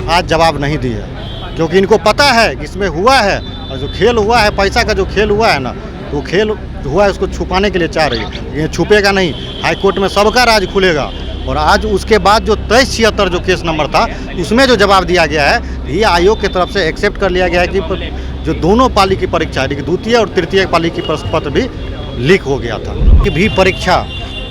आज जवाब नहीं दिए, क्योंकि इनको पता है कि इसमें हुआ है, और जो खेल हुआ है, पैसा का जो खेल हुआ है ना, तो खेल हुआ है उसको छुपाने के लिए चाह रही है। ये छुपेगा नहीं, हाई कोर्ट में सबका राज खुलेगा। और आज उसके बाद जो 2376 जो केस नंबर था, उसमें जो जवाब दिया गया है, ये आयोग की तरफ से एक्सेप्ट कर लिया गया है कि जो दोनों पाली की परीक्षा है, द्वितीय और तृतीय पाली की प्रश्न पत्र भी लीक हो गया था। कि भी परीक्षा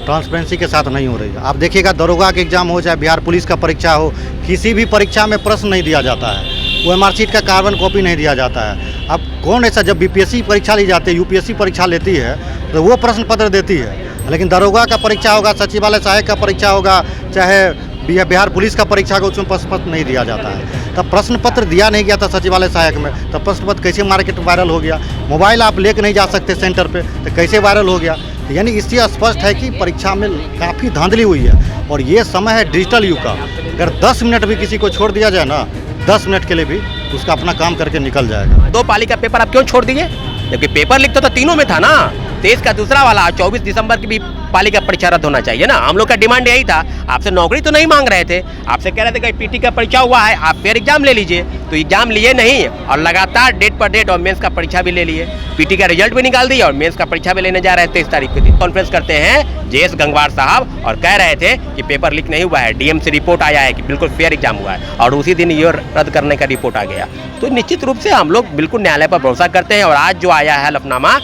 ट्रांसपेरेंसी के साथ नहीं हो रही है। आप देखिएगा, दरोगा का एग्जाम हो चाहे बिहार पुलिस का परीक्षा हो, किसी भी परीक्षा में प्रश्न नहीं दिया जाता है, OMR शीट का कार्बन कॉपी नहीं दिया जाता है। अब कौन ऐसा, जब BPSC परीक्षा ली जाती है, UPSC परीक्षा लेती है, तो वो प्रश्न पत्र देती है, लेकिन दरोगा का परीक्षा होगा, सचिवालय सहायक का परीक्षा होगा, चाहे बिहार पुलिस का परीक्षा होगा, उसमें प्रश्न पत्र नहीं दिया जाता है। तब प्रश्न पत्र दिया नहीं गया था सचिवालय सहायक में, तब प्रश्न पत्र कैसे मार्केट वायरल हो गया? मोबाइल आप लेकर नहीं जा सकते सेंटर पे, तो कैसे वायरल हो गया? यानी इससे स्पष्ट है कि परीक्षा में काफ़ी धांधली हुई है। और ये समय है डिजिटल युग का। अगर 10 मिनट भी किसी को छोड़ दिया जाए ना, 10 मिनट के लिए भी उसका अपना काम करके निकल जाएगा। 2 पाली का पेपर आप क्यों छोड़ दिए? जबकि पेपर लीक तो तीनों में था ना। 23 का दूसरा वाला, 24 दिसंबर की भी पाली का परीक्षा रद्द होना चाहिए ना। हम लोग का डिमांड यही था। आपसे नौकरी तो नहीं मांग रहे थे, आपसे कह रहे थे कि PT का परीक्षा हुआ है, आप फिर एग्जाम ले लीजिए। तो एग्जाम लिए नहीं और लगातार डेट पर डेट और मेंस का परीक्षा भी ले लिए। PT का रिजल्ट भी निकाल दिया और मेंस का परीक्षा भी लेने जा रहे थे 23 तारीख के दिन। कॉन्फ्रेंस करते हैं JS गंगवार साहब और कह रहे थे कि पेपर लीक नहीं हुआ है, DM से रिपोर्ट आया है कि बिल्कुल फेयर एग्जाम हुआ है, और उसी दिन ये रद्द करने का रिपोर्ट आ गया। तो निश्चित रूप से हम लोग बिल्कुल न्यायालय पर भरोसा करते हैं। और आज जो आया है हलफनामा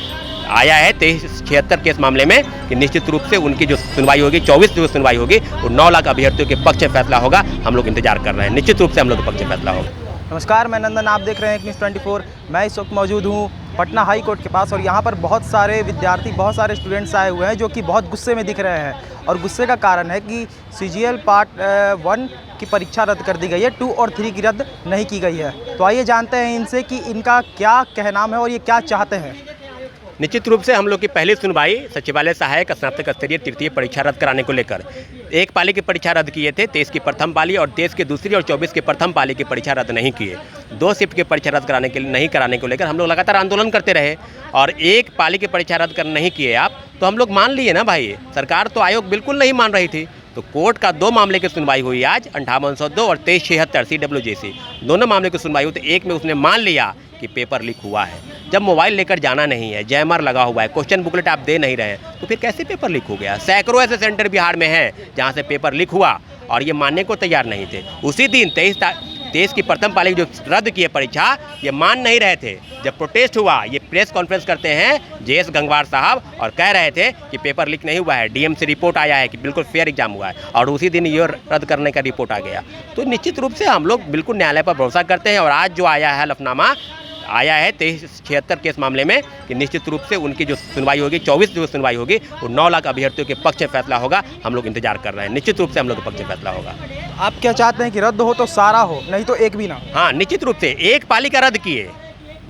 आया है 2376 केस मामले में, कि निश्चित रूप से उनकी जो सुनवाई होगी, 24 जो सुनवाई होगी, वो 9 लाख अभ्यर्थियों के पक्ष में फैसला होगा। हम लोग इंतजार कर रहे हैं, निश्चित रूप से हम लोग के पक्ष में फैसला होगा। नमस्कार, मैं नंदन, आप देख रहे हैं न्यूज़ 24। मैं इस वक्त मौजूद हूँ पटना हाई कोर्ट के पास, और यहाँ पर बहुत सारे विद्यार्थी, बहुत सारे स्टूडेंट्स आए हुए हैं जो कि बहुत गुस्से में दिख रहे हैं। और गुस्से का कारण है कि CGL पार्ट 1 की परीक्षा रद्द कर दी गई है, 2 और 3 की रद्द नहीं की गई है। तो आइए जानते हैं इनसे कि इनका क्या कहना है और ये क्या चाहते हैं। निश्चित रूप से हम लोग की पहली सुनवाई सचिवालय सहायक स्नातक स्तरीय तृतीय परीक्षा रद्द कराने को लेकर, 1 पाली की परीक्षा रद्द किए थे, 23 की प्रथम पाली और 23 की दूसरी और 24 की प्रथम पाली की परीक्षा रद्द नहीं किए। 2 शिफ्ट की परीक्षा रद्द कराने के लिए नहीं कराने को लेकर हम लोग लगातार आंदोलन करते रहे, और 1 पाली की परीक्षा रद्द कर नहीं किए आप, तो हम लोग मान लिए ना भाई। सरकार तो आयोग बिल्कुल नहीं मान रही थी। तो कोर्ट का 2 मामले की सुनवाई हुई आज, 5802 और 2376 CWJC, दोनों मामले की सुनवाई हुई। तो एक में उसने मान लिया कि पेपर लीक हुआ है। जब मोबाइल लेकर जाना नहीं है, JMR लगा हुआ है, क्वेश्चन बुकलेट आप दे नहीं रहे हैं, तो फिर कैसे पेपर लीक हो गया? सैकड़ों ऐसे सेंटर बिहार में हैं जहां से पेपर लीक हुआ और ये मानने को तैयार नहीं थे। उसी दिन 23 की प्रथम पाली जो रद्द किए परीक्षा, ये मान नहीं रहे थे। जब प्रोटेस्ट हुआ, ये प्रेस कॉन्फ्रेंस करते हैं JS गंगवार साहब और कह रहे थे कि पेपर लीक नहीं हुआ है, DM से रिपोर्ट आया है कि बिल्कुल फेयर एग्जाम हुआ है, और उसी दिन ये रद्द करने का रिपोर्ट आ गया। तो निश्चित रूप से हम लोग बिल्कुल न्यायालय पर भरोसा करते हैं। और आज जो आया है हलफनामा आया है 2376 केस मामले में, कि निश्चित रूप से उनकी जो सुनवाई होगी, 24 जो सुनवाई होगी, वो 9 लाख अभ्यर्थियों के पक्ष में फैसला होगा। हम लोग इंतजार कर रहे हैं, निश्चित रूप से हम लोग के पक्ष में फैसला होगा। आप क्या चाहते हैं कि रद्द हो तो सारा हो, नहीं तो एक भी ना? हाँ, निश्चित रूप से 1 पाली का रद्द किए,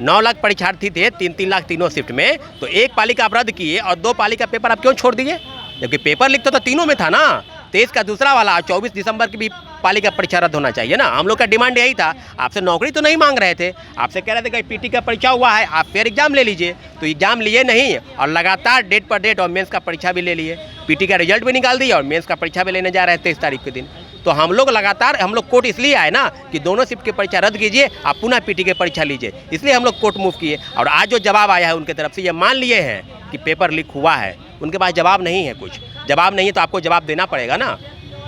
9 लाख परीक्षार्थी थे, 3-3 लाख तीनों शिफ्ट में, तो 1 पाली का आप रद्द किए और 2 पाली का पेपर आप क्यों छोड़ दिए? जबकि पेपर लीक तो तीनों में था ना। 23 का दूसरा वाला, 24 दिसंबर की भी पाली का परीक्षा रद्द होना चाहिए ना। हम लोग का डिमांड यही था। आपसे नौकरी तो नहीं मांग रहे थे, आपसे कह रहे थे कि PT का परीक्षा हुआ है, आप फिर एग्जाम ले लीजिए। तो एग्जाम लिए नहीं और लगातार डेट पर डेट और मेंस का परीक्षा भी ले लिए। PT का रिजल्ट भी निकाल दिया और मेंस का परीक्षा भी लेने जा रहे हैं 23 तारीख के दिन। तो हम लोग लगातार, हम लोग कोर्ट इसलिए आए ना कि दोनों शिफ्ट की परीक्षा रद्द कीजिए, आप पुनः PT की परीक्षा लीजिए, इसलिए हम लोग कोर्ट मूव किए। और आज जो जवाब आया है उनकी तरफ से, ये मान लिए हैं कि पेपर लीक हुआ है। उनके पास जवाब नहीं है, कुछ जवाब नहीं है, तो आपको जवाब देना पड़ेगा ना।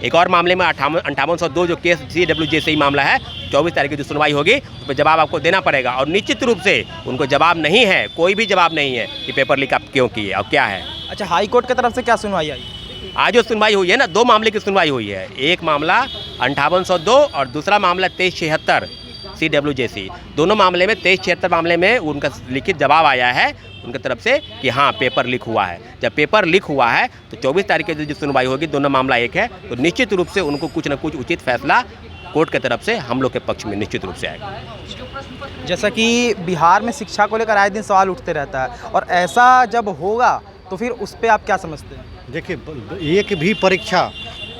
एक और मामले में 5802 जो केस CWJC मामला है, 24 तारीख की जो सुनवाई होगी, उस पर जवाब आपको देना पड़ेगा। और निश्चित रूप से उनको जवाब नहीं है, कोई भी जवाब नहीं है कि पेपर लीक आप क्यों किए और क्या है। अच्छा, हाई कोर्ट की तरफ से क्या सुनवाई आई? आज जो सुनवाई हुई है ना, 2 मामले की सुनवाई हुई है। एक मामला 5802 और दूसरा मामला 2376 CWJC। दोनों मामले में 2376 मामले में उनका लिखित जवाब आया है उनकी तरफ से कि हाँ पेपर लीक हुआ है। जब पेपर लीक हुआ है तो 24 तारीख की जो सुनवाई होगी, दोनों मामला एक है, तो निश्चित रूप से उनको कुछ न कुछ उचित फैसला कोर्ट की तरफ से हम लोग के पक्ष में निश्चित रूप से आएगा। जैसा कि बिहार में शिक्षा को लेकर आए दिन सवाल उठते रहता है, और ऐसा जब होगा तो फिर उस पर आप क्या समझते हैं? देखिए, एक भी परीक्षा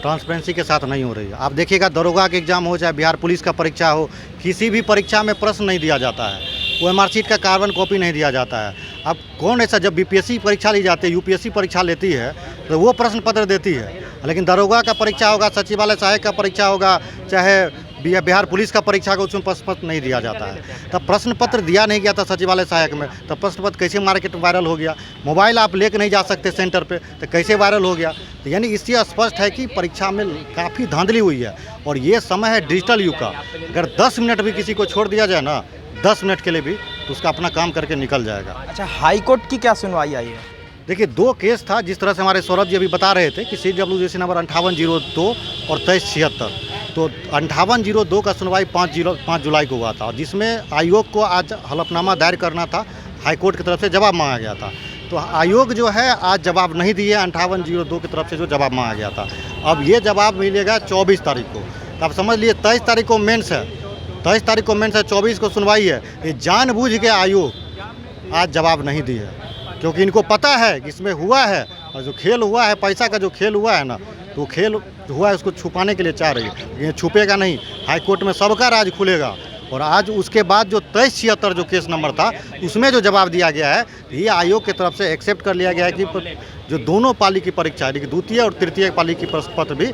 ट्रांसपेरेंसी के साथ नहीं हो रही है। आप देखिएगा, दरोगा का एग्जाम हो चाहे बिहार पुलिस का परीक्षा हो, किसी भी परीक्षा में प्रश्न नहीं दिया जाता है, OMR शीट का कार्बन कॉपी नहीं दिया जाता है। अब कौन ऐसा, जब BPSC परीक्षा ली जाती है, UPSC परीक्षा लेती है, तो वो प्रश्न पत्र देती है, लेकिन दरोगा का परीक्षा होगा, सचिवालय सहायक का परीक्षा होगा, चाहे बिहार पुलिस का परीक्षा का उसमें प्रश्न पत्र नहीं दिया जाता है। तब प्रश्न पत्र दिया नहीं गया था सचिवालय सहायक में, तब प्रश्न पत्र कैसे मार्केट वायरल हो गया? मोबाइल आप लेकर नहीं जा सकते सेंटर पे, तो कैसे वायरल हो गया? तो यानी इससे स्पष्ट है कि परीक्षा में काफ़ी धांधली हुई है। और ये समय है डिजिटल युग का। अगर 10 मिनट भी किसी को छोड़ दिया जाए ना, 10 मिनट के लिए भी, तो उसका अपना काम करके निकल जाएगा। अच्छा, हाई कोर्ट की क्या सुनवाई आई है? देखिए, 2 केस था, जिस तरह से हमारे सौरभ जी अभी बता रहे थे कि CWJC नंबर 5802 और 2376। तो 5802 का सुनवाई 5 जुलाई को हुआ था, जिसमें आयोग को आज हलफनामा दायर करना था। हाईकोर्ट की तरफ से जवाब मांगा गया था। तो आयोग जो है आज जवाब नहीं दिए 5802 की तरफ से जो जवाब मांगा गया था। अब ये जवाब मिलेगा 24 तारीख को। तो आप समझ लिए 23 तारीख को मेंस है, 23 तारीख को मेंस है, 24 को सुनवाई है। ये जानबूझ के आयोग आज जवाब नहीं दिए है, क्योंकि इनको पता है कि इसमें हुआ है, और जो खेल हुआ है, पैसा का जो खेल हुआ है ना, तो वो खेल हुआ है उसको छुपाने के लिए चाह रही है। ये छुपेगा नहीं, हाई कोर्ट में सबका राज खुलेगा। और आज उसके बाद जो 2376 जो केस नंबर था, उसमें जो जवाब दिया गया है, ये आयोग की तरफ से एक्सेप्ट कर लिया गया है कि जो दोनों पाली की परीक्षा है, द्वितीय और तृतीय पाली की प्रश्न पत्र भी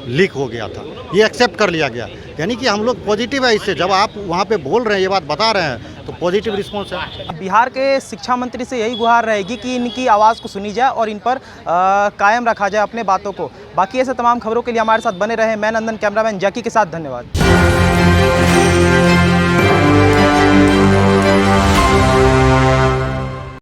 लीक हो गया था, ये एक्सेप्ट कर लिया गया। यानी कि हम लोग पॉजिटिव है इससे। जब आप वहाँ पे बोल रहे हैं, ये बात बता रहे हैं, तो पॉजिटिव रिस्पॉन्स है। अब बिहार के शिक्षा मंत्री से यही गुहार रहेगी कि इनकी आवाज़ को सुनी जाए और इन पर कायम रखा जाए अपने बातों को। बाकी ऐसे तमाम खबरों के लिए हमारे साथ बने रहे। मैं नंदन, कैमरामैन जैकी के साथ, धन्यवाद।